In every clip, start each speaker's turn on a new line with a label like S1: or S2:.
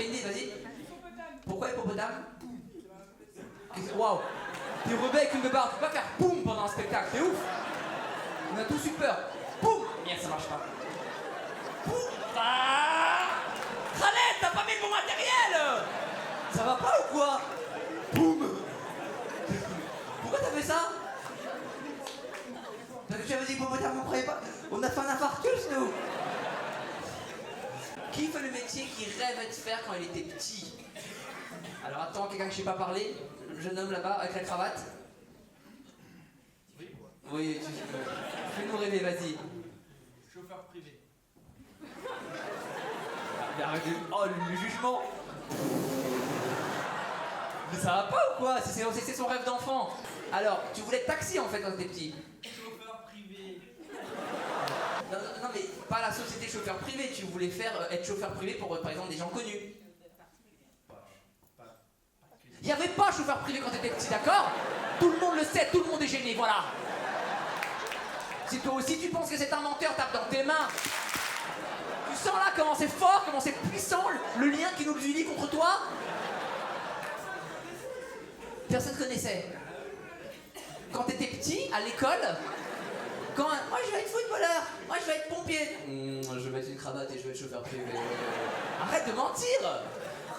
S1: t'as une idée, vas-y. Pourquoi hippopotame? Waouh. T'es rebelle avec une beubare, tu peux pas faire boum pendant un spectacle, t'es ouf. On a tous eu peur. Boum. Merde, ça marche pas. Boum. Khaled, t'as pas mis le bon matériel. Ça va pas ou quoi? Boum. Pourquoi t'as fait ça? Parce que tu avais dit hippopotame, on croyait pas. On a fait un infarctus, nous. Qui fait le métier qu'il rêvait de faire quand il était petit? Alors attends, quelqu'un que je sais pas parler, le jeune homme là-bas avec la cravate. Oui, fais-nous rêver, vas-y.
S2: Chauffeur privé.
S1: Oh, le jugement. Mais ça va pas ou quoi? C'est son rêve d'enfant. Alors, tu voulais être taxi en fait quand t'étais petit?
S2: Chauffeur privé.
S1: Non, mais pas la société chauffeur privé, tu voulais faire être chauffeur privé pour par exemple des gens connus. Il n'y avait pas chauffeur privé quand t'étais petit, d'accord? Tout le monde le sait, tout le monde est gêné, voilà. Si toi aussi tu penses que cet inventeur tape dans tes mains, tu sens là comment c'est fort, comment c'est puissant, le lien qui nous unit contre toi? Personne ne connaissait. Quand t'étais petit, à l'école, moi je vais être footballeur, moi je vais être pompier. Je vais mettre une cravate et je vais être chauffeur privé. Arrête de mentir.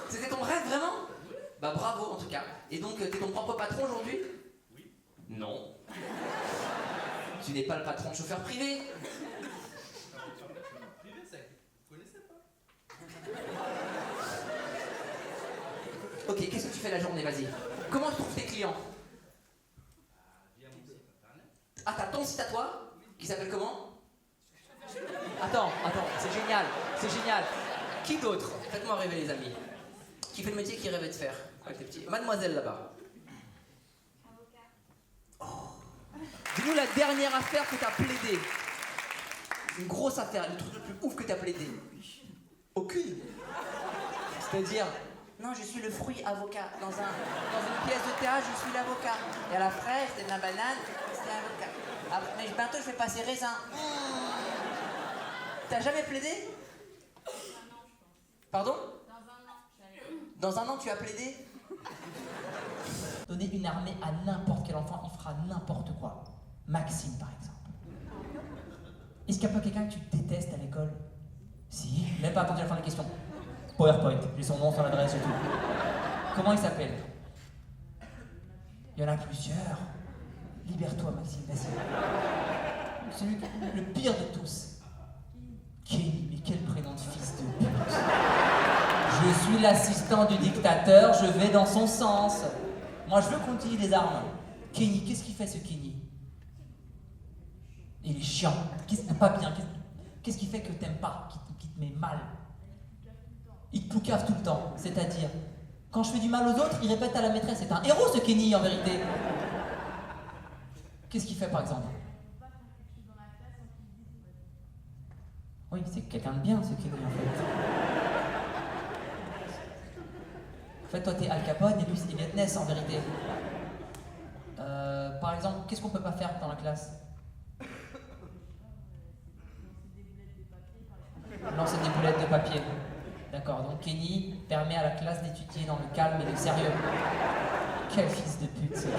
S1: C'était ton rêve vraiment? Bah bravo en tout cas. Et donc t'es ton propre patron aujourd'hui?
S2: Oui.
S1: Non. Tu n'es pas le patron de chauffeur privé.
S2: Chauffeur privé, ça, vous connaissez pas?
S1: Ok, qu'est-ce que tu fais la journée, vas-y? Comment tu trouves tes clients?
S2: Via mon site internet.
S1: Ah, t'as ton site à toi? Qui s'appelle comment? Attends, c'est génial, c'est génial. Qui d'autre? Faites-moi rêver les amis. Qui fait le métier qu'il rêvait de faire avec les petits? Mademoiselle là-bas. Oh. Dis-nous la dernière affaire que t'as plaidé. Une grosse affaire, le truc le plus ouf que t'as plaidé. Aucune. C'est-à-dire, non, je suis le fruit avocat. Dans une pièce de théâtre, je suis l'avocat. Il y a la fraise, il y a de la banane, c'est l'avocat. Après, mais bientôt, je fais passer raisin. T'as jamais plaidé? Pardon? Dans un an, tu as plaidé? Donner une armée à n'importe quel enfant, il fera n'importe quoi. Maxime, par exemple. Est-ce qu'il n'y a pas quelqu'un que tu détestes à l'école? Si, même pas attendu à la fin de la question. PowerPoint, j'ai son nom, son adresse et tout. Comment il s'appelle? Il y en a plusieurs. Libère-toi, Maxime, vas-y. Celui le pire de tous. Kenny, mais quel prénom de fils de pute. Je suis l'assistant du dictateur, je vais dans son sens. Moi, je veux qu'on utilise les armes. Kenny, qu'est-ce qu'il fait ce Kenny? Il est chiant. Pas bien. Qu'est-ce qui fait que t'aimes pas, qui te met mal? Il te poucave tout le temps. C'est-à-dire, quand je fais du mal aux autres, il répète à la maîtresse. C'est un héros ce Kenny en vérité. Qu'est-ce qu'il fait par exemple? Oui, c'est quelqu'un de bien ce Kenny en fait. En fait, toi t'es Al Capone et lui c'est Elliot Ness en vérité. Par exemple, qu'est-ce qu'on peut pas faire dans la classe? Lancer des boulettes de papier. D'accord, donc Kenny permet à la classe d'étudier dans le calme et le sérieux. Quel fils de pute ce Kenny.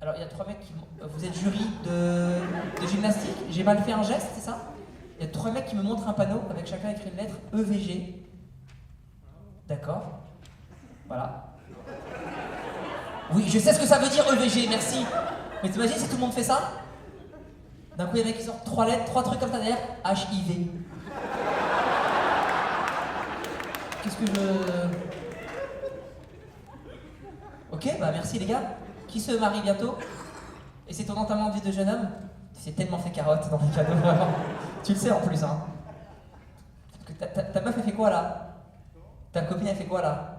S1: Alors il y a 3 mecs qui... Vous êtes jury de gymnastique? J'ai mal fait un geste, c'est ça? Il y a 3 mecs qui me montrent un panneau avec chacun écrit une lettre EVG. D'accord. Voilà. Oui, je sais ce que ça veut dire EVG, merci. Mais t'imagines si tout le monde fait ça? D'un coup, il y a un mec qui sort 3 lettres, 3 trucs comme ça derrière. HIV. Qu'est-ce que je... Ok, bah merci les gars. Qui se marie bientôt? Et c'est ton entamement de vie de jeune homme? C'est tellement fait carotte dans les cadeaux, vraiment. Tu le sais en plus, hein. Ta meuf, elle fait quoi là? Ta copine, elle fait quoi là?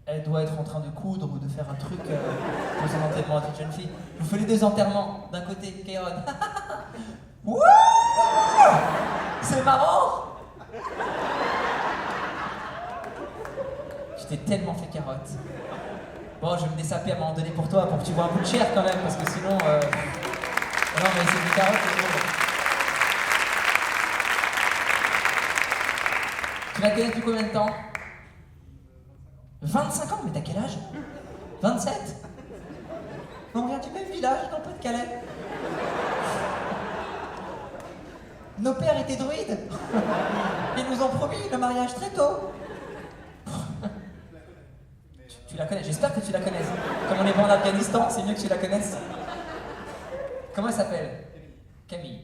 S1: Elle doit être en train de coudre ou de faire un truc pour son enterrement à toute jeune fille. Je vous fais les 2 enterrements. D'un côté, Kéron. Wouh! C'est marrant! Je t'ai tellement fait carotte. Bon, je vais me dessaper à un moment donné pour toi, pour que tu vois un bout de chair quand même, parce que sinon... Non, mais c'est des carottes, c'est drôle. Tu la connais depuis combien de temps? 25 ans? Mais t'as quel âge? 27? On vient du même village, dans Pas-de-Calais. Nos pères étaient druides. Ils nous ont promis le mariage très tôt. Tu la connais, j'espère que tu la connaisses. Comme on n'est pas en Afghanistan, c'est mieux que tu la connaisses. Comment elle s'appelle? Camille.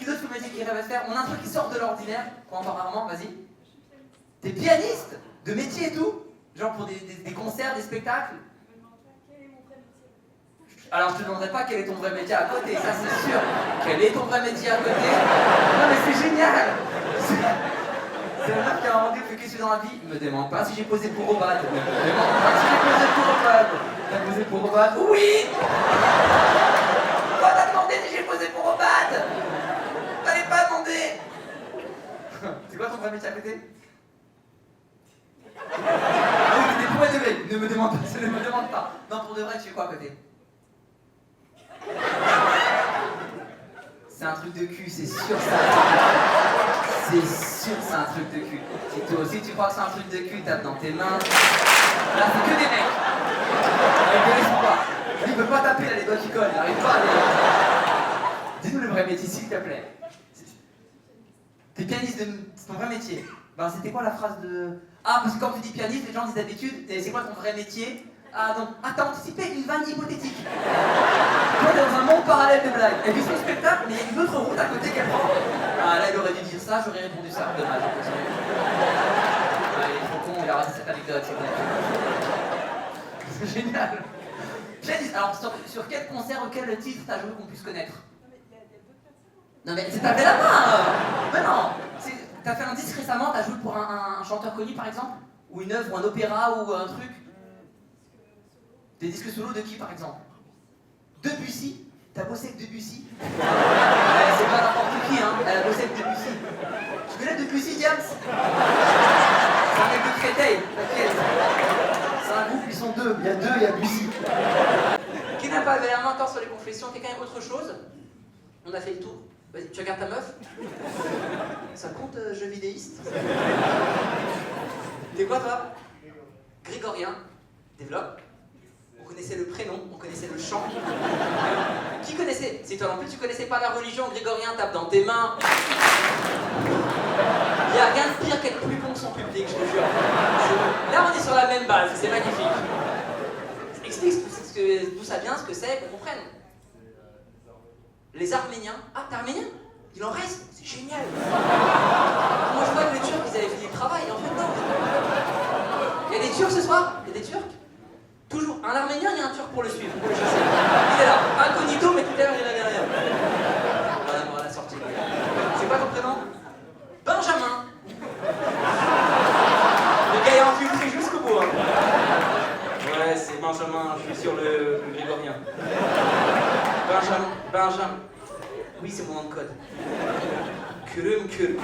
S3: D'autres que métiers qui rêvent à faire. On a un truc qui sort de l'ordinaire, qu'on entend rarement, vas-y. T'es pianiste de métier et tout? Genre pour des concerts, des spectacles? Alors je te demanderai pas quel est ton vrai métier à côté, ça c'est sûr. Quel est ton vrai métier à côté? Non mais c'est génial. C'est la meuf qui a un rendez-vous, qu'est-ce que tu fais dans la vie? Me demande pas si j'ai posé pour Obad. Me demande pas si j'ai posé pour Obad. T'as posé pour Obad? Oui. Pourquoi t'as demandé si j'ai posé pour Obad? T'avais pas demandé. C'est quoi ton vrai métier à côté? Ah oui, t'es premier degré. Ne me demande pas, ne me demande pas. Non, pour de vrai, tu fais quoi à côté? C'est un truc de cul, c'est sûr ça. C'est sûr c'est un truc de cul. Si toi aussi tu crois que c'est un truc de cul, tape dans tes mains. Là c'est que des mecs. Ils connaissent pas. Il peut pas taper là les doigts qui collent, il n'arrive pas à les... Dis-nous le vrai métier s'il te plaît. T'es pianiste de... C'est ton vrai métier. Ben c'était quoi la phrase de... Ah parce que quand tu dis pianiste, les gens disent d'habitude, c'est quoi ton vrai métier? Ah donc, t'as anticipé une vanne hypothétique. Toi t'es dans un monde parallèle de blagues. Elle vit son spectacle, mais il y a une autre route à côté qu'elle prend. Ah là il aurait dû dire ça, j'aurais répondu ça. Dommage, on continue. Ah, il est trop con, il a raté cette anecdote, c'est bon. C'est génial. Pianiste, alors sur quel concert ou quel titre t'as joué qu'on puisse connaître? Non mais c'est taper la main. Mais non. T'as fait un disque récemment, t'as joué pour un chanteur connu par exemple? Ou une œuvre, ou un opéra, ou un truc? Des disques solo de qui par exemple? Debussy? T'as bossé avec Debussy? C'est pas n'importe qui hein, elle a bossé avec Debussy. Tu connais Debussy, Diams? C'est un mec de Créteil, t'inquiète. C'est un groupe, ils sont deux, il y a Bussy. Qui n'a pas levé la main encore sur les confessions? Quelqu'un a autre chose? On a fait le tour. Vas-y, tu regardes ta meuf? Ça compte jeu vidéiste? T'es quoi toi? Grégorien. Développe. On connaissait le prénom, on connaissait le chant. Qui connaissait? Si toi non plus tu connaissais pas la religion, Grégorien tape dans tes mains. Il n'y a rien de pire qu'être plus con que son public, je te jure. Là on est sur la même base, c'est magnifique. Explique d'où ça vient, ce que c'est, qu'on comprenne. Les Arméniens. Ah, t'es arménien? Il en reste? C'est génial. Moi je vois que les Turcs ils avaient fini le travail, en fait non. Il y a des Turcs ce soir? Il y a des Turcs? Toujours. Un Arménien, il y a un Turc pour le suivre, pour le chasser. Il est là, incognito, mais tout à l'heure il est là derrière. Voilà, on va la sortie. C'est quoi ton prénom? Benjamin. Le gars est infiltré jusqu'au bout. Hein. Ouais, c'est Benjamin, je suis sur le grégorien. Benjamin. Oui, c'est mon nom de code. Kürüm Kürgüz.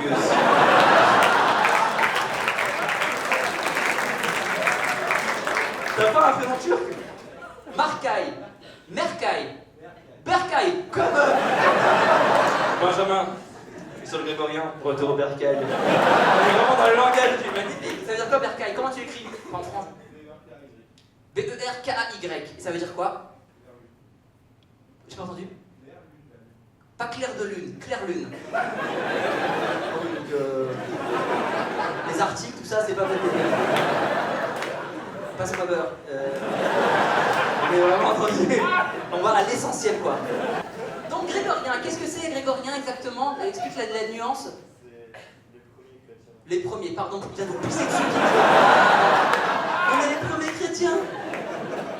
S3: T'as pas un prénom turc? Markay, Merkay, Berkay, comme...
S4: Benjamin, je suis sur le grégorien, retour au Berkay. On est vraiment dans le langage du magnifique.
S3: Ça veut dire quoi Berkay? Comment tu écris en France? B-E-R-K-A-Y. Et ça veut dire quoi? J'ai pas entendu? Pas clair de lune, clair lune. Donc, les articles, tout ça, c'est pas possible. Passe-moi beurre. On est vraiment entendu. On va à l'essentiel, quoi. Donc, grégorien, qu'est-ce que c'est, grégorien, exactement? Elle explique la nuance. Les premiers, pardon, bien vous pousser dessus. On est les premiers chrétiens.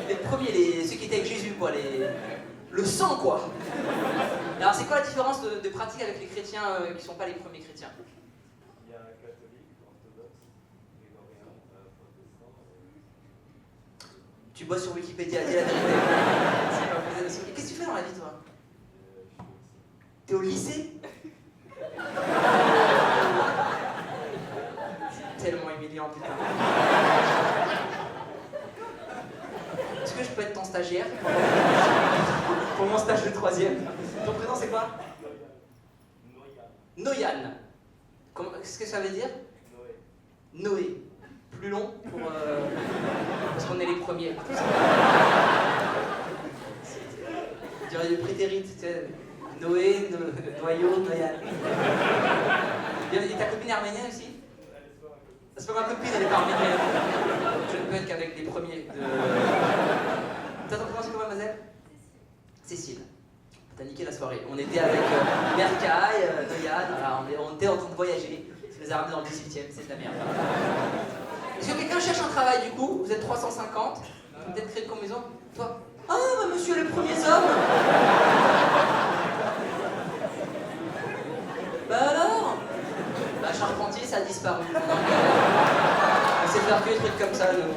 S3: Les premiers, ceux qui étaient avec Jésus, quoi. Le sang, quoi. Alors, c'est quoi la différence de pratique avec les chrétiens qui ne sont pas les premiers chrétiens?
S4: Il y a un catholique,
S3: Tu bosses sur Wikipédia, dis la vérité. C'est pas posé de questions. Et qu'est-ce que tu fais dans la vie, toi? T'es au lycée? C'est tellement humiliant, putain. Est-ce que je peux être ton stagiaire pour mon stage de 3e? Ton prénom c'est quoi? Noyan. Qu'est-ce que ça veut dire? Noé. Plus long pour parce qu'on est les premiers. Je dirais du prétérite, tu sais. Noé, noyau, Noyan. Et ta copine est arménienne aussi? C'est pas ma copine, elle est pas arménienne. Je ne peux être qu'avec les premiers de... T'as ton prénom c'est quoi, mademoiselle? Cécile. T'as niqué la soirée. On était avec Berkay, Noyan, voilà, on était en train de voyager. Tu les as ramenés dans le 18e, c'est de la merde. Est-ce que quelqu'un cherche un travail du coup? Vous êtes 350, vous peut-être créer une combinaison? Toi? Ah, bah monsieur les premiers hommes! Bah alors? Bah charpentier, ça a disparu. On s'est faire que des trucs comme ça, nous.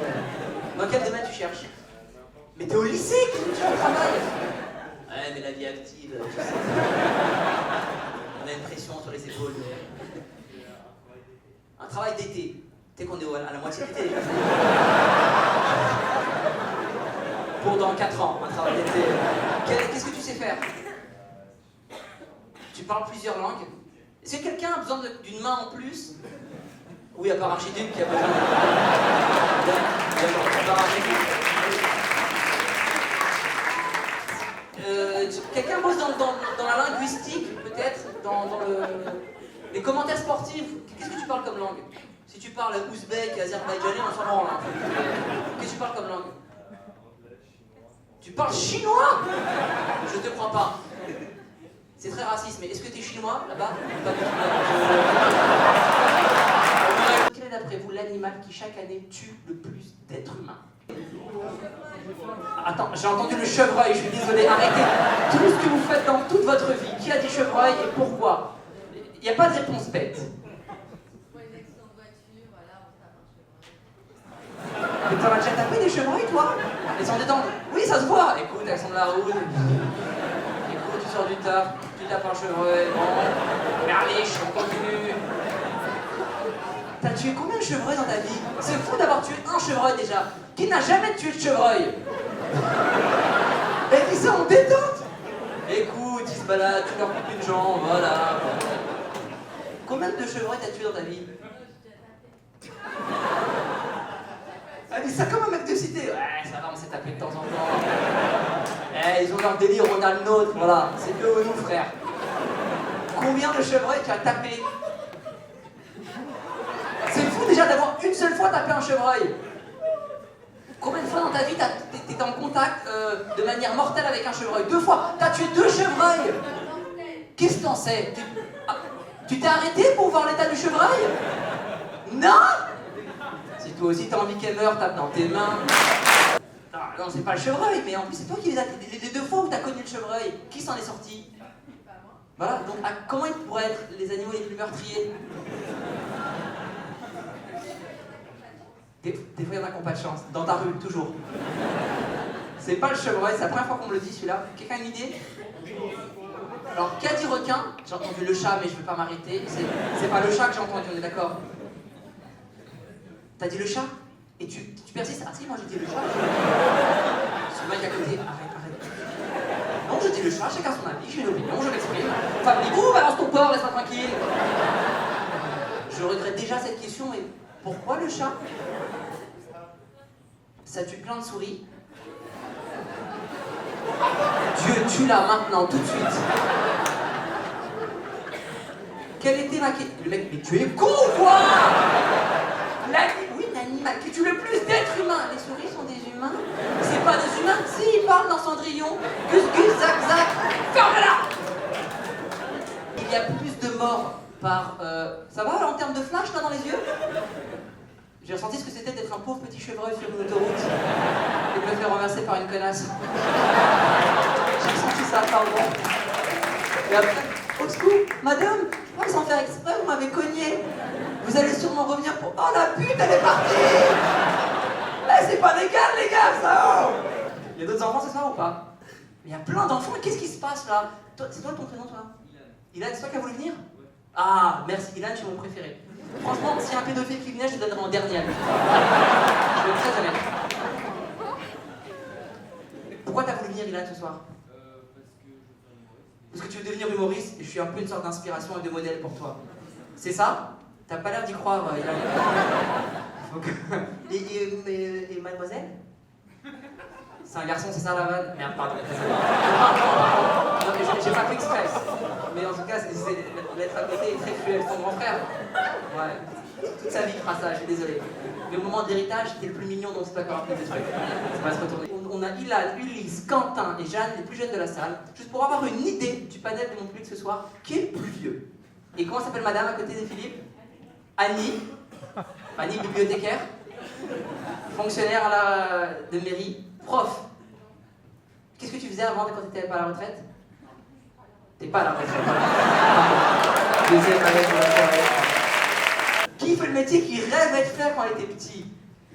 S3: Dans quel domaine tu cherches? Mais t'es au lycée, qu'est-ce que tu fais au travail? Ouais, mais la vie active, tu sais. On a une pression sur les épaules. Un travail d'été. Tu sais qu'on est à la moitié d'été déjà. Pour dans 4 ans, un travail d'été. Qu'est-ce que tu sais faire? Tu parles plusieurs langues. Est-ce que quelqu'un a besoin d'une main en plus? Oui, à part Archiduc qui a besoin de... À part Archiduc. Quelqu'un bosse dans la linguistique, peut-être, dans les commentaires sportifs. Qu'est-ce que tu parles comme langue? Si tu parles ouzbek et azerbaïdjanais, on s'en branle. Qu'est-ce que tu parles comme langue? Tu parles chinois? Je te crois pas. C'est très raciste, mais est-ce que t'es chinois là-bas? Pas du tout. Quel est d'après vous l'animal qui chaque année tue le plus d'êtres humains? Attends, j'ai entendu le chevreuil, je suis désolé, arrêtez tout ce que vous faites dans toute votre vie. Qui a dit chevreuil et pourquoi? Il n'y a pas de réponse bête. Mais t'en as déjà tapé des chevreuils, toi? Elles sont détendues. Oui, ça se voit. Écoute, elles sont de la route. Écoute, tu sors du taf, tu tapes un chevreuil. Bon, merliche, on continue. T'as tué combien de chevreuils dans ta vie? C'est fou d'avoir tué un chevreuil déjà. Qui n'a jamais tué de chevreuil? Et qui ça en détente? Écoute, ils se baladent, tu leur coupes une jambe, voilà. Combien de chevreuils t'as tué dans ta vie? Elle dit ça comme un mec de cité. Ouais, ça va, on s'est tapé de temps en temps. Eh, ils ont leur délire, on a le nôtre, voilà. C'est eux ou nous, frère. Combien de chevreuils tu as tapé? C'est fou déjà d'avoir une seule fois tapé un chevreuil. Combien de fois dans ta vie t'étais en contact de manière mortelle avec un chevreuil? 2 fois. T'as tué 2 chevreuils. Qu'est-ce que t'en sais? Tu t'es arrêté pour voir l'état du chevreuil? Non? Si toi aussi t'as envie qu'elle meure, tape dans tes mains. Non, c'est pas le chevreuil, mais en plus c'est toi qui les 2 fois où t'as connu le chevreuil. Qui s'en est sorti? Voilà, donc comment ils pourraient être les animaux les plus meurtriers? Des fois, il y en a qui n'ont pas de chance. Dans ta rue, toujours. C'est pas le chevreuil, c'est la première fois qu'on me le dit celui-là. Quelqu'un a une idée? Alors, qui a dit requin? J'ai entendu le chat, mais je ne veux pas m'arrêter. C'est pas le chat que j'ai entendu, on est d'accord? T'as dit le chat? Et tu persistes? Ah si, moi j'ai dit le chat. Ce mec à côté, arrête. Non, je dis le chat, chacun son avis, j'ai une opinion, je m'exprime. Fabri-vous, balance ton porc, laisse-moi tranquille. Je regrette déjà cette question, mais pourquoi le chat? Ça tue plein de souris. Dieu, tue-la maintenant, tout de suite. Quelle était ma question? Le mec, mais tu es con ou quoi? Oui, l'animal qui tue le plus d'êtres humains. Les souris sont des humains? C'est pas des humains? Si, ils parlent dans Cendrillon. Gus, gus, zac, zac. Ferme-la! Il y a plus de morts par... Ça va là, en termes de flash, là, dans les yeux? J'ai ressenti ce que c'était d'être un pauvre petit chevreuil sur une autoroute et de me faire renverser par une connasse. J'ai ressenti ça, pardon. Et après, au secours, madame, moi sans faire exprès, vous m'avez cogné. Vous allez sûrement revenir pour... Oh la pute, elle est partie! c'est pas légal, les gars, ça. Il y a d'autres enfants ce soir ou pas? Il y a plein d'enfants, qu'est-ce qui se passe là? C'est toi ton prénom, toi? Ilan, c'est toi qui as voulu venir? Ah, merci Ilan, tu es mon préféré. Franchement, s'il y a un pédophile qui venait, je te donnerai en dernier. Je vais être très honnête. Pourquoi t'as voulu venir Ilan ce soir? Parce que tu veux devenir humoriste et je suis un peu une sorte d'inspiration et de modèle pour toi. C'est ça? T'as pas l'air d'y croire, Ilan. Et mademoiselle? C'est un garçon, c'est ça la vanne? Merde, pardon. Non, mais j'ai pas fait exprès. Mais en tout cas, l'être à côté est très cruel. Son grand frère, ouais, toute sa vie fera ça, je suis désolé. Mais au moment de l'héritage, t'es le plus mignon, donc c'est pas encore un peu de trucs. Ça va se retourner. On a Ilan, Ulysse, Quentin et Jeanne, les plus jeunes de la salle, juste pour avoir une idée du panel de mon public ce soir, qui est le plus vieux. Et comment s'appelle madame à côté de Philippe? Annie. Annie, bibliothécaire, fonctionnaire de mairie, prof. Qu'est-ce que tu faisais avant quand tu n'étais pas à la retraite? T'es pas à la retraite. Deuxième année de la soirée. Qui fait le métier qu'il rêvait de faire quand il était petit?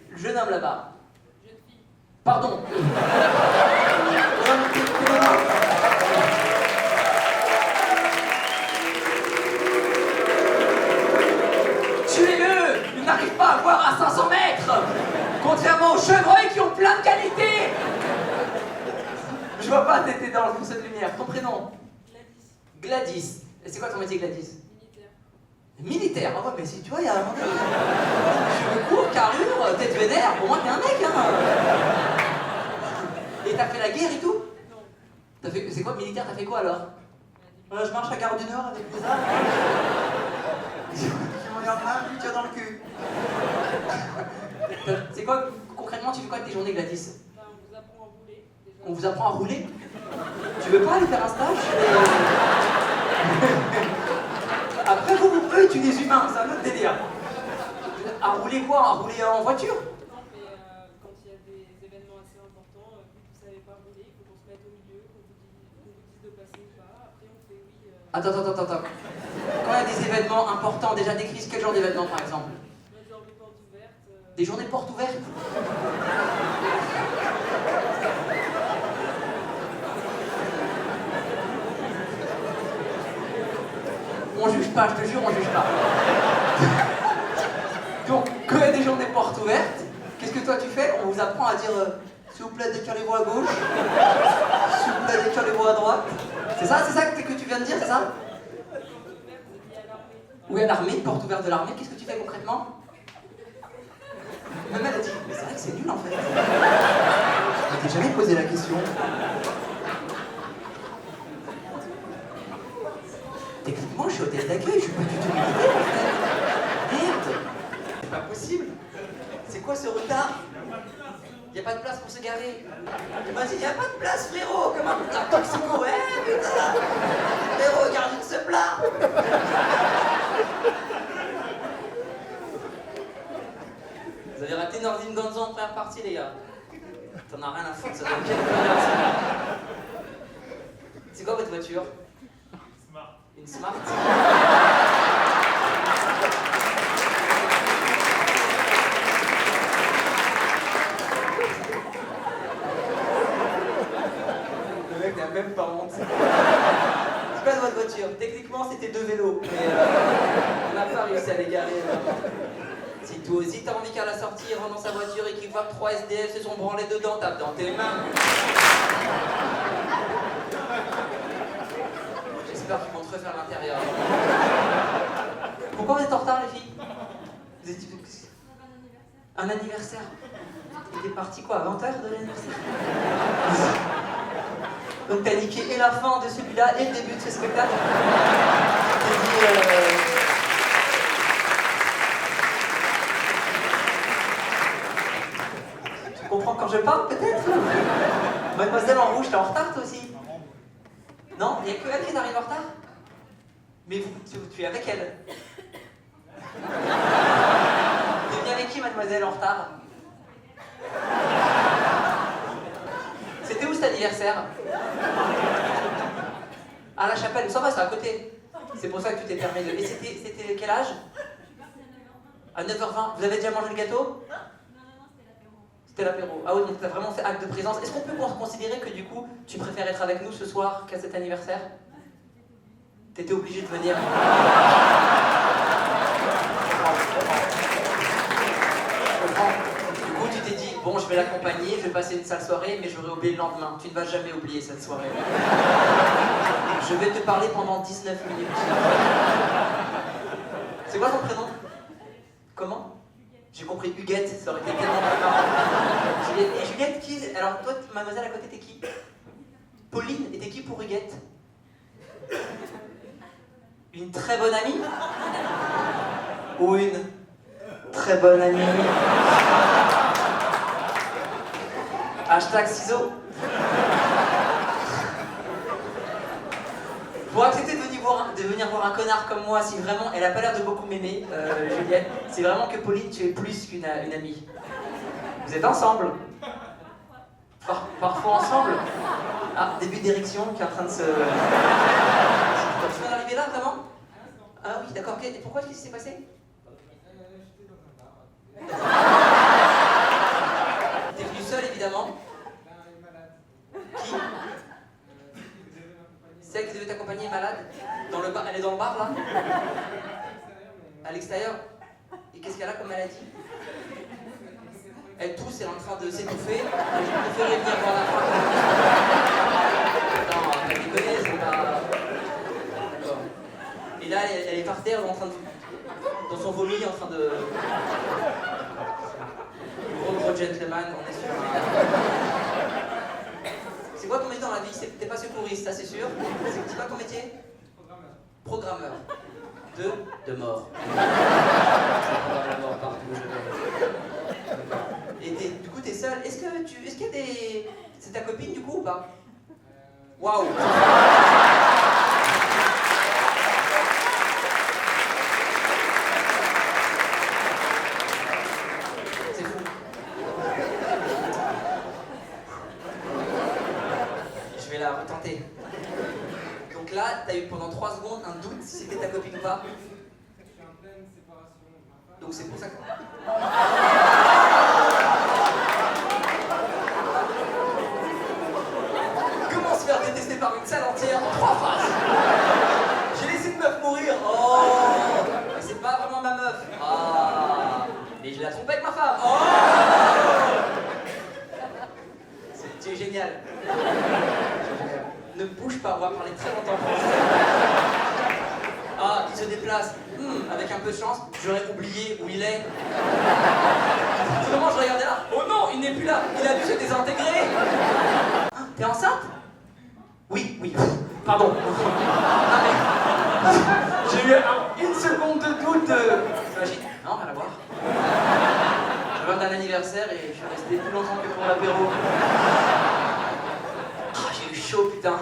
S3: Le jeune homme là-bas. Jeune fille. Pardon. Tuez-le! Il n'arrive pas à voir à 500 mètres! Contrairement aux chevreuils qui ont plein de qualités! Je vois pas, t'étais dans le faisceau de lumière. Ton prénom? Gladys. Gladys. Et c'est quoi ton métier, Gladys? Militaire. Militaire? Ah ouais, mais si tu vois, il y a un moment. Cheveux courts, carrure, tête vénère, pour moi t'es un mec, hein! Et t'as fait la guerre et tout? Non. T'as fait. C'est quoi, militaire, t'as fait quoi alors? Je marche à Gare du Nord avec les armes. Il y en a un qui tire dans le cul. C'est quoi, concrètement, tu fais quoi de tes journées, Gladys?
S5: On vous apprend à rouler. Déjà.
S3: On vous apprend à rouler? Tu veux pas aller faire un stage? Après, eux, tu es humain, c'est un autre délire. À rouler quoi? À rouler en voiture?
S5: Non, mais quand il y a des événements assez importants, vu que vous savez pas rouler, il faut qu'on se mette au milieu, qu'on vous dise de passer ou pas. Après, on fait oui.
S3: Attends. Quand il y a des événements importants, déjà décris quel genre d'événement par exemple?
S5: Genre des portes ouvertes.
S3: Des journées portes ouvertes? On juge pas, je te jure, on juge pas. Donc, quand il y a des journées portes ouvertes, qu'est-ce que toi tu fais? On vous apprend à dire s'il vous plaît, décalez-vous à gauche. S'il vous plaît, décalez-vous à droite. C'est ça que tu viens de dire, c'est ça? Oui, à l'armée, porte ouverte de l'armée, qu'est-ce que tu fais concrètement? Même elle a dit, mais c'est vrai que c'est nul en fait. Je t'ai jamais posé la question. Techniquement, je suis hôtesse d'accueil, je suis pas du tout militaire en fait. Merde! C'est pas possible. C'est quoi ce retard? Y a pas de place pour se garer. Vas-y, y a pas de place, frérot, comme un toxico. Ouais, putain! Frérot, regarde ce plat! Vous avez raté Nordine Gonzo en première partie, les gars. T'en as rien à foutre, ça doit bien être. C'est quoi votre voiture?
S2: Smart.
S3: Une Smart? Le mec n'a même pas honte. C'est pas de votre voiture. Techniquement, c'était deux vélos. Mais on n'a pas réussi à les garer. Si toi aussi t'as envie qu'à la sortie, il rentre dans sa voiture et qu'il voit que 3 SDF se sont branlés dedans, tape dans tes mains. J'espère qu'ils vont te refaire l'intérieur. Pourquoi vous êtes en retard, les filles? Vous êtes... Un anniversaire? Il est parti quoi, à 20h de l'anniversaire? Donc t'as niqué et la fin de celui-là et le début de ce spectacle. Tu t'es dit... Tu comprends quand je parle, peut-être? Mademoiselle en rouge, t'es en retard, toi aussi? Non? Il n'y a que elle qui arrive en retard? Mais tu es avec elle? T'es venu avec qui, mademoiselle, en retard? C'était où cet anniversaire? À la chapelle, ça va, c'est à côté. C'est pour ça que tu t'es permis de... Et c'était quel âge? À 9h20. Vous avez déjà mangé le gâteau? C'était l'apéro. Ah oui, donc t'as vraiment fait acte de présence. Est-ce qu'on peut considérer que du coup, tu préfères être avec nous ce soir qu'à cet anniversaire? T'étais obligé de venir. Je comprends. Du coup, tu t'es dit, bon, je vais l'accompagner, je vais passer une sale soirée, mais j'aurai oublié le lendemain. Tu ne vas jamais oublier cette soirée. Je vais te parler pendant 19 minutes. C'est quoi ton prénom? Comment? J'ai compris, Huguette, ça aurait été tellement plus marrant. Juliette. Et Juliette, qui? Alors, toi, mademoiselle, à côté, t'es qui? Pauline, et t'es qui pour Huguette? Une très bonne amie? Ou une très bonne amie? Hashtag ciseaux. Pour accepter de venir voir un connard comme moi, si vraiment elle a pas l'air de beaucoup m'aimer, Juliette, c'est vraiment que Pauline, tu es plus qu'une amie. Vous êtes ensemble? Parfois ensemble? Ah, début d'érection qui est en train de se... Tu viens d'arriver là, vraiment? Ah oui, d'accord, ok. Et pourquoi, qu'est-ce qui s'est passé? T'es venu seul, évidemment. Qui? Celle qui devait t'accompagner est malade? Dans le bar, elle est dans le bar, là? À l'extérieur? Et qu'est-ce qu'elle a comme maladie? Elle tousse, elle est en train de s'étouffer. J'ai préféré venir voir la fin. Non, elle déconne, c'est pas... D'accord. Et là, elle est par terre, en train de... dans son vomi, en train de... Gros gentleman, on est sur un... C'est quoi ton métier dans la vie? T'es pas secouriste, ça c'est sûr. C'est quoi ton métier? Programmeur. De mort. La mort partout où je vais. Et du coup, t'es seul. Est-ce qu'il y a des... C'est ta copine du coup ou pas? Waouh! C'est fou. Je vais la retenter. Donc là, t'as eu pendant 3 secondes un doute si c'était ta copine ou pas?
S6: Je suis en pleine séparation de ma femme.
S3: Donc c'est pour ça que... Comment se faire détester par une salle entière en 3 phrases? J'ai laissé une meuf mourir. Oh, mais c'est pas vraiment ma meuf. Ah, mais je la trompe avec ma femme. Oh, c'est génial. Ne bouge pas, on va parler très longtemps. Ah, il se déplace. Avec un peu de chance, j'aurais oublié où il est. Vraiment, je regardais là. Oh non, il n'est plus là. Il a dû se désintégrer. Ah, t'es enceinte? Oui. Pardon. Ah, mais... J'ai eu une seconde de doute. T'imagines? Non, rien à voir. J'avais un anniversaire et je suis resté plus longtemps que pour l'apéro. Ah, j'ai eu chaud, putain.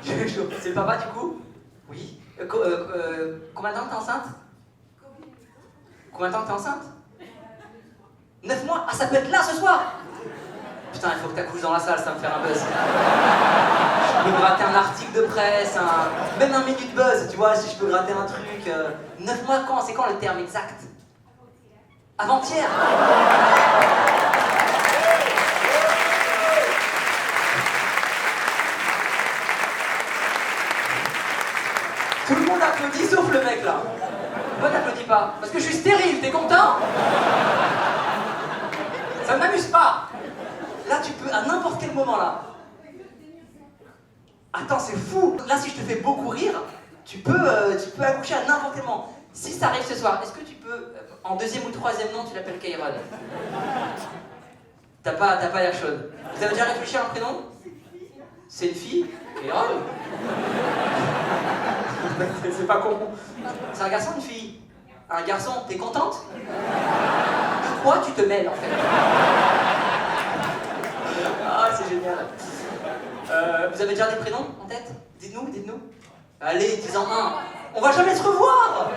S3: J'ai eu chaud. C'est le papa du coup? Oui. Combien de temps t'es enceinte? Combien de temps t'es enceinte? 9 mois? Ah, ça peut être là ce soir! Putain, il faut que t'accouches dans la salle, ça va me faire un buzz. Je peux gratter un article de presse, même un minute buzz, tu vois, si je peux gratter un truc. 9 mois quand? C'est quand le terme exact? Avant-hier! Tout le monde applaudit sauf le mec là. Pourquoi t'applaudis pas? Parce que je suis stérile, t'es content? Ça ne m'amuse pas. Là tu peux à n'importe quel moment là. Attends, c'est fou. Là si je te fais beaucoup rire, tu peux accoucher à n'importe quel moment. Si ça arrive ce soir, est-ce que tu peux, en 2e ou 3e nom, tu l'appelles Kairon? T'as pas l'air chaude. Vous avez déjà réfléchi à un prénom? C'est une fille? Kairon? C'est pas con. C'est un garçon ou une fille? Un garçon, t'es contente? De quoi tu te mêles en fait? Ah, c'est génial. Vous avez déjà des prénoms en tête? Dites-nous. Allez, dis-en un. On va jamais se revoir!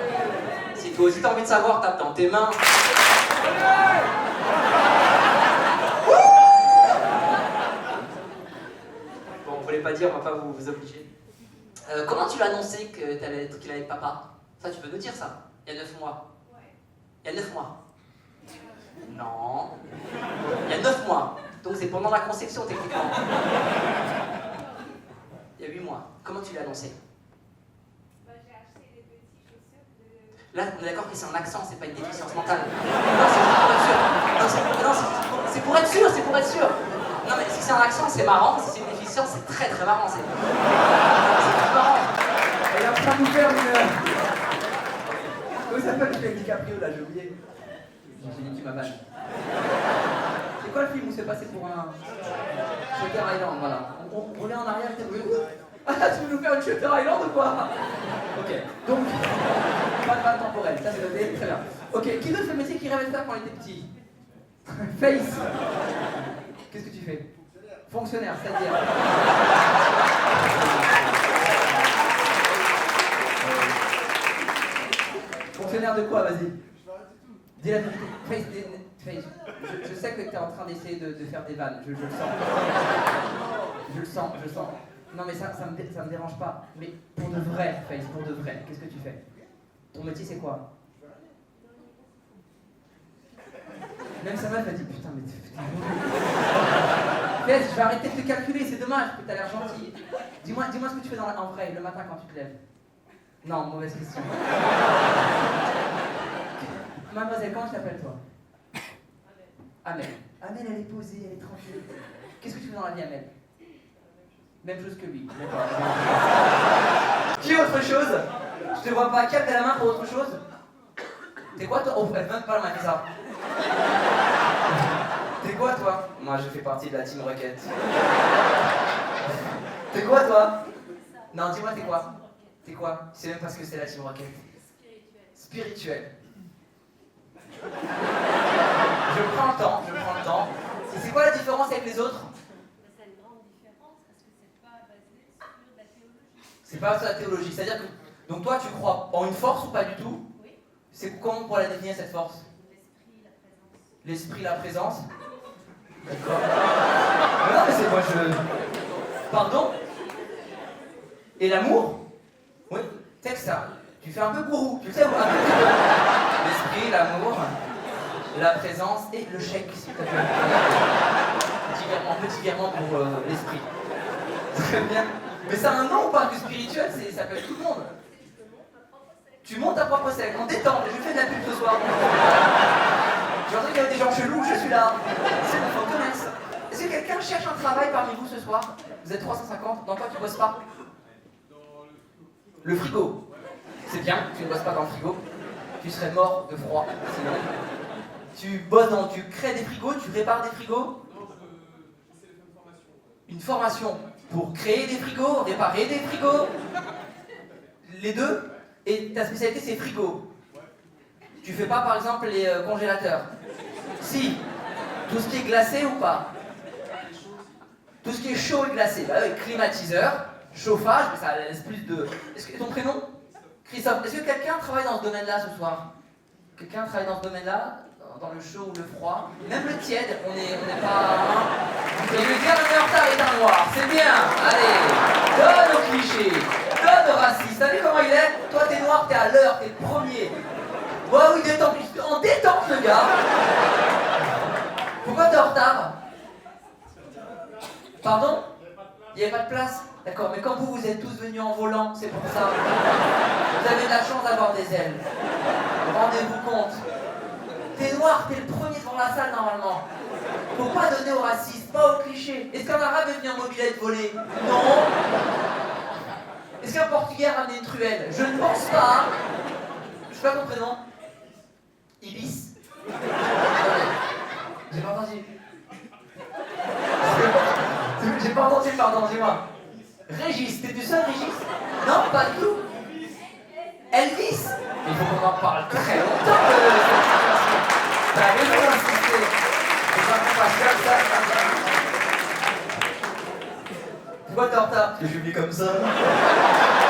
S3: Si toi aussi t'as envie de savoir, tape dans tes mains. Bon, vous voulez pas dire, on va pas vous obliger. Comment tu l'as annoncé qu'il allait être papa? Ça, tu peux nous dire ça. Il y a 9 mois. Il y a 9 mois. Non. Il y a 9 mois. Donc c'est pendant la conception techniquement. Il y a 8 mois. Comment tu l'as annoncé?
S5: Bah, j'ai acheté des petits chaussures de...
S3: Là, on est d'accord que c'est un accent, c'est pas une déficience mentale. Non, c'est pour être sûr. Non, c'est pour être sûr, c'est pour être sûr. Non, mais si c'est un accent, c'est marrant. Si c'est une déficience, c'est très très marrant. C'est très marrant.
S7: Elle est en train de nous faire une. Comment ça s'appelle le film DiCaprio là, j'ai oublié.
S3: J'ai dit que tu m'as vanne. C'est quoi le film où c'est passé pour un. Shutter Island, voilà. On est en arrière, t'es ah, tu veux nous faire une Shutter Island ou quoi? Ok, donc. Pas de vanne temporelle, ça c'est noté, très bien. Ok, qui d'autre fait le métier qui rêvait de faire quand il était petit? Face. Qu'est-ce que tu fais? Fonctionnaire, c'est-à-dire. Fonctionnaire de quoi? Vas-y. Dis la vérité. Face, je sais que tu es en train d'essayer de faire des vannes, je le sens. Je le sens. Non mais ça me dérange pas. Mais pour de vrai, Face, pour de vrai, qu'est-ce que tu fais? Ton métier c'est quoi? Même sa meuf a dit putain mais Face, je vais arrêter de te calculer, c'est dommage que t'as l'air gentil. Dis-moi ce que tu fais en vrai, le matin quand tu te lèves. Non, mauvaise question. Mademoiselle, comment tu t'appelles toi? Amel. Amel, elle est posée, elle est tranquille. Qu'est-ce que tu fais dans la vie, Amel? Même chose que lui. D'accord. Qui autre chose? Je te vois pas. Qui a la main pour autre chose? T'es quoi toi? Oh, elle même pas la main, ça. T'es quoi toi? Moi, je fais partie de la Team Rocket. T'es quoi toi? Non, dis-moi, t'es quoi? T'es quoi? C'est même pas ce que c'est la Team Rocket. Spirituel. Je prends le temps. Et c'est quoi la différence avec les autres?
S5: C'est une grande différence parce que c'est pas basé sur de la théologie.
S3: C'est pas sur la théologie, c'est-à-dire que... Donc toi, tu crois en une force ou pas du tout?
S5: Oui.
S3: C'est comment pour la définir cette force?
S5: L'esprit, la présence.
S3: L'esprit, la présence? D'accord. Mais non, mais c'est moi, je... Pardon? Et l'amour? Oui, c'est que ça. Tu fais un peu gourou, tu le sais ou pas? L'esprit, l'amour, la présence et le chèque, s'il te plaît. Petit virement pour l'esprit. Très bien. Mais ça a un nom ou pas? Que spirituel, ça peut être tout le monde. Tu montes ta propre scène, en détente, je fais de la pub ce soir. J'ai entendu qu'il y avait des gens chelous, je suis là. C'est bon, faut connaître. Est-ce que quelqu'un cherche un travail parmi vous ce soir? Vous êtes 350, dans quoi tu bosses pas? Le frigo. C'est bien, tu ne bosses pas dans le frigo. Tu serais mort de froid, sinon. Tu bosses tu crées des frigos, tu répares des frigos?
S6: Non, j'essaie de faire une formation.
S3: Une formation pour créer des frigos, réparer des frigos? Les deux? Et ta spécialité c'est frigo? Tu fais pas par exemple les congélateurs? Si. Tout ce qui est glacé ou pas? Tout ce qui est chaud et glacé. Bah oui, climatiseur, chauffage, mais ça laisse plus de... Est-ce que ton prénom? Christophe. Est-ce que quelqu'un travaille dans ce domaine-là ce soir? Quelqu'un travaille dans ce domaine-là? Dans le chaud ou le froid? Même le tiède, on n'est pas... Et le dernier en retard est un noir, c'est bien. Allez, donne au cliché, donne au raciste. T'as vu comment il est? Toi t'es noir, t'es à l'heure, t'es le premier. Ouais oui, détente, en détente le gars. Pourquoi t'es en retard? Pardon? Il n'y avait pas de place? D'accord, mais quand vous êtes tous venus en volant, c'est pour ça. Vous avez de la chance d'avoir des ailes. Rendez-vous compte. T'es noir, t'es le premier devant la salle normalement. Faut pas donner aux racistes, pas aux clichés. Est-ce qu'un arabe est venu en mobilette voler? Non. Est-ce qu'un portugais a ramené une truelle? Je ne pense pas. Je sais pas ton prénom. Ibis. J'ai pas entendu. J'ai pas entendu, pardon, dis-moi. Régis, t'es du seul Régis? Non, pas du tout. Elvis? Il faut qu'on en parle très longtemps de cette situation. T'as raison d'insister. C'est pas qu'on passe comme ça. Pourquoi t'es en retard? Parce que je suis venu comme ça.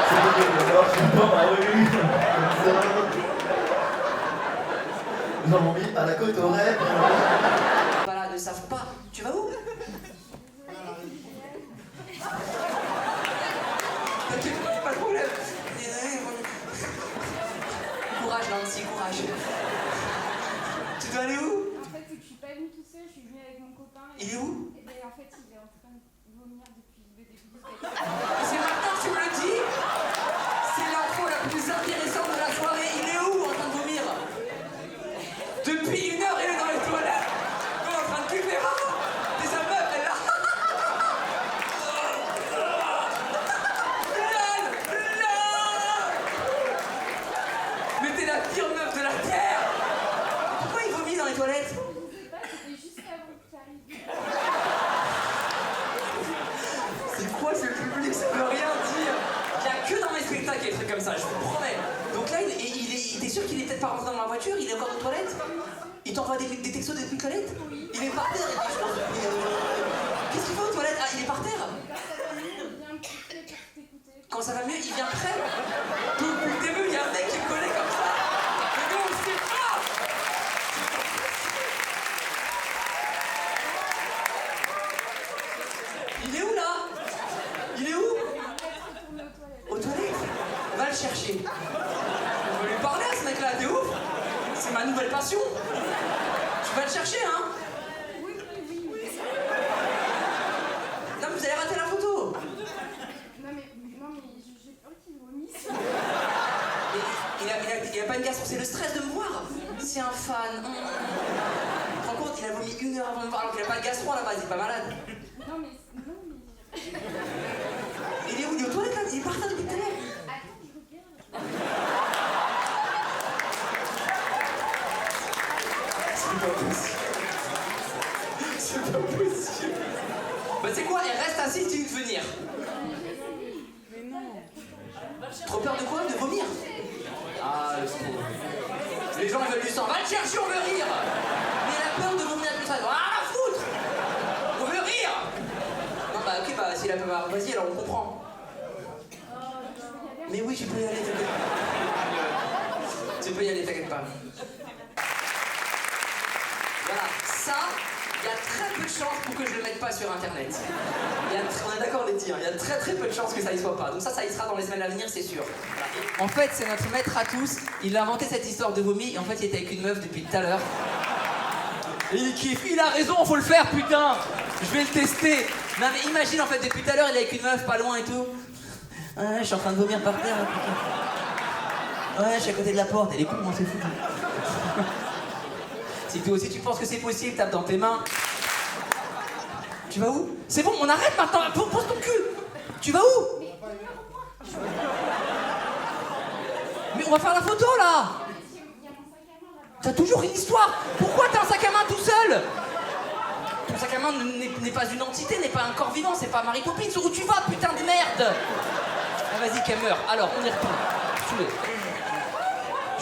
S3: C'est pas que alors je suis dans la rue. Comme ça. Ils m'ont mis à la côte au rêve. Voilà, ne savent pas. Tu vas où? Pas de problème. Courage, Nancy, courage. Tu dois aller où?
S8: pas venue toute seule, je suis venue avec mon copain.
S3: Il est où?
S8: Et ben, en fait, il est en train de vomir depuis le début du spectacle.
S3: C'est maintenant que tu me le dis? C'est l'info la plus intéressante de la soirée. Il est où en train de vomir? Depuis 1 heure, il est dans les toilettes. Il est en train de cuver. T'es sa meuf, elle est là. Mais t'es la pire meuf de la terre. Pourquoi il vomit dans les toilettes?
S8: Je sais pas, c'était juste avant que tu arrives.
S3: C'est quoi ce public? Ça veut rien dire. Il y a que dans mes spectacles des trucs comme ça, je vous promets. Donc là, t'es sûr qu'il est peut-être pas rentré dans la voiture? Il est encore aux toilettes? Il t'envoie des textos depuis les toilettes? Il est par terre et puis je pense que... Qu'est-ce qu'il fait aux toilettes? Ah, il est par terre? Quand ça va mieux, il vient prêt. Donc depuis le début, il y a un mec qui me connaît comme ça. Mais nous, on le sait pas. Il est où là? Il est où? Aux toilettes? Va le chercher. On va lui parler à ce mec-là, t'es ouf? C'est ma nouvelle passion. Tu vas le chercher, hein?
S8: Oui.
S3: Non, mais vous allez rater la photo.
S8: Non, mais j'ai peur qu'il vomisse.
S3: Il a pas une gastro, c'est le stress de me voir. C'est un fan. Tu te rends compte, il a vomi 1 heure avant de me voir alors qu'il a pas de gastro à la base, il est pas malade.
S8: Non, mais.
S3: Il est où? Il est aux toilettes là? Il est par terre depuis tout à l'heure.
S8: Attends, je regarde.
S3: C'est pas possible. C'est pas possible. Bah, c'est quoi? Elle reste assise, tu veux venir.
S5: Mais non.
S3: Trop peur de quoi? De vomir? Ah, le pauvre. Les gens ils veulent du sang. Va le chercher, on veut rire. Mais elle a peur de vomir tout ça. Ah, la foutre. On veut rire. Non, bah, ok, bah, s'il a peur, vas-y, alors on comprend. Mais oui, tu peux y aller, t'inquiète pas. Tu peux y aller, t'inquiète pas. Voilà, ça, il y a très peu de chances pour que je le mette pas sur internet. On est d'accord, Letty, hein, il y a très peu de chances que ça y soit pas. Donc ça y sera dans les semaines à venir, c'est sûr. En fait, c'est notre maître à tous. Il a inventé cette histoire de vomi et en fait, il était avec une meuf depuis tout à l'heure. Et il kiffe, il a raison, faut le faire, putain. Je vais le tester. Non mais imagine, en fait, depuis tout à l'heure, il est avec une meuf pas loin et tout. Ouais, je suis en train de vomir par terre, putain. Ouais, je suis à côté de la porte, elle est con, on s'est foutu. Si toi aussi tu penses que c'est possible, tape dans tes mains. Tu vas où? C'est bon, on arrête maintenant, pose ton cul. Tu vas où? Mais on va faire la photo là. T'as toujours une histoire. Pourquoi t'as un sac à main tout seul? Ton sac à main n'est pas une entité, n'est pas un corps vivant, c'est pas Mary Poppins. Où tu vas, putain de merde? Ah, vas-y, qu'elle meurt. Alors, on y retourne. Saoulé.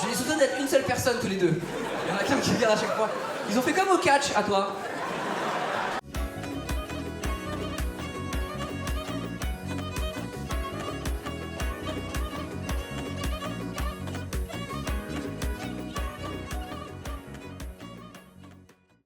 S3: Je les soupçonne d'être une seule personne tous les deux. Il y en a qu'un qui vient à chaque fois. Ils ont fait comme au catch, à toi.